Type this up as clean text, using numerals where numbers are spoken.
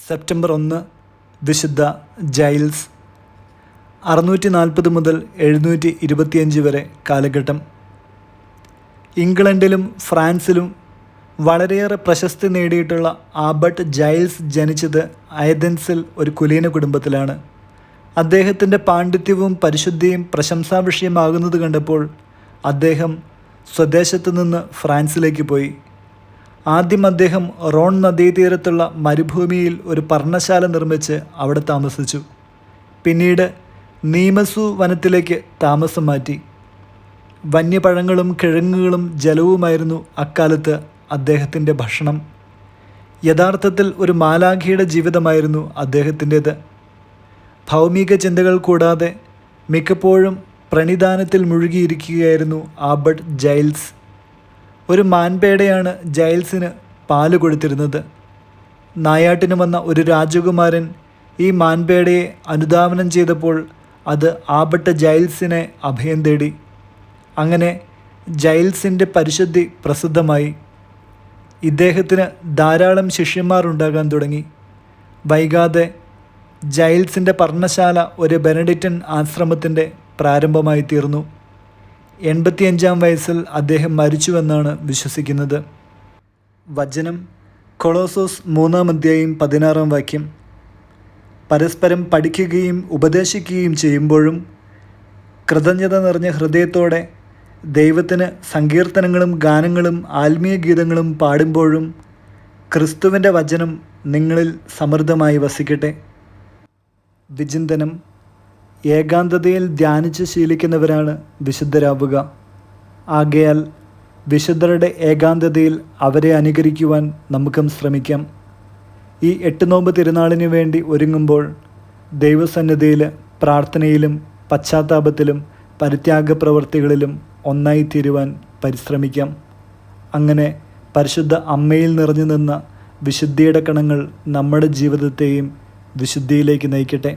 September 1 വിശുദ്ധ Giles. 640 മുതൽ 725 വരെ കാലഘട്ടം. ഇംഗ്ലണ്ടിലും ഫ്രാൻസിലും വളരെയേറെ പ്രശസ്തി നേടിയിട്ടുള്ള ആബട്ട് ജൈൽസ് ജനിച്ചത് അയഥൻസിൽ ഒരു കുലീന കുടുംബത്തിലാണ്. അദ്ദേഹത്തിൻ്റെ പാണ്ഡിത്യവും പരിശുദ്ധിയും പ്രശംസാവിഷയമാകുന്നത് കണ്ടപ്പോൾ അദ്ദേഹം സ്വദേശത്തു നിന്ന് ഫ്രാൻസിലേക്ക് പോയി. ആദ്യം അദ്ദേഹം റോൺ നദീതീരത്തുള്ള മരുഭൂമിയിൽ ഒരു പർണശാല നിർമ്മിച്ച് അവിടെ താമസിച്ചു. പിന്നീട് നീമസു വനത്തിലേക്ക് താമസം മാറ്റി. വന്യപഴങ്ങളും കിഴങ്ങുകളും ജലവുമായിരുന്നു അക്കാലത്ത് അദ്ദേഹത്തിൻ്റെ ഭക്ഷണം. യഥാർത്ഥത്തിൽ ഒരു മാലാഖയുടെ ജീവിതമായിരുന്നു അദ്ദേഹത്തിൻ്റേത്. ഭൗമിക ചിന്തകൾ കൂടാതെ മിക്കപ്പോഴും പ്രണിധാനത്തിൽ മുഴുകിയിരിക്കുകയായിരുന്നു ആബട്ട് ജൈൽസ്. ഒരു മാൻപേടയാണ് ജൈൽസിന് പാല് കൊടുത്തിരുന്നത്. നായാട്ടിന് വന്ന ഒരു രാജകുമാരൻ ഈ മാൻപേടയെ അനുധാവനം ചെയ്തപ്പോൾ അത് ആബട്ട് ജൈൽസിനെ അഭയം തേടി. അങ്ങനെ ജൈൽസിൻ്റെ പരിശുദ്ധി പ്രസിദ്ധമായി. ഇദ്ദേഹത്തിന് ധാരാളം ശിഷ്യന്മാർ ഉണ്ടാകാൻ തുടങ്ങി. വൈകാതെ ജൈൽസിൻ്റെ പർണശാല ഒരു ബെനഡിക്റ്റൻ ആശ്രമത്തിൻ്റെ പ്രാരംഭമായി തീർന്നു. 85-ാം വയസ്സിൽ അദ്ദേഹം മരിച്ചുവെന്നാണ് വിശ്വസിക്കുന്നത്. വചനം കൊളോസോസ് 3:16 പരസ്പരം പഠിക്കുകയും ഉപദേശിക്കുകയും ചെയ്യുമ്പോഴും കൃതജ്ഞത നിറഞ്ഞ ഹൃദയത്തോടെ ദൈവത്തിന് സങ്കീർത്തനങ്ങളും ഗാനങ്ങളും ആത്മീയ ഗീതങ്ങളും പാടുമ്പോഴും ക്രിസ്തുവിൻ്റെ വചനം നിങ്ങളിൽ സമൃദ്ധമായി വസിക്കട്ടെ. വിചിന്തനം: ഏകാന്തതയിൽ ധ്യാനിച്ച് ശീലിക്കുന്നവരാണ് വിശുദ്ധരാവുക. ആകയാൽ വിശുദ്ധരുടെ ഏകാന്തതയിൽ അവരെ അനുകരിക്കുവാൻ നമുക്കും ശ്രമിക്കാം. ഈ 8 നോമ്പ് തിരുനാളിന് വേണ്ടി ഒരുങ്ങുമ്പോൾ ദൈവസന്നിധിയിൽ പ്രാർത്ഥനയിലും പശ്ചാത്താപത്തിലും പരിത്യാഗ പ്രവൃത്തികളിലും ഒന്നായിത്തീരുവാൻ പരിശ്രമിക്കാം. അങ്ങനെ പരിശുദ്ധ അമ്മയിൽ നിറഞ്ഞു നിന്ന വിശുദ്ധിയുടെ കണങ്ങൾ നമ്മുടെ ജീവിതത്തെയും വിശുദ്ധിയിലേക്ക് നയിക്കട്ടെ.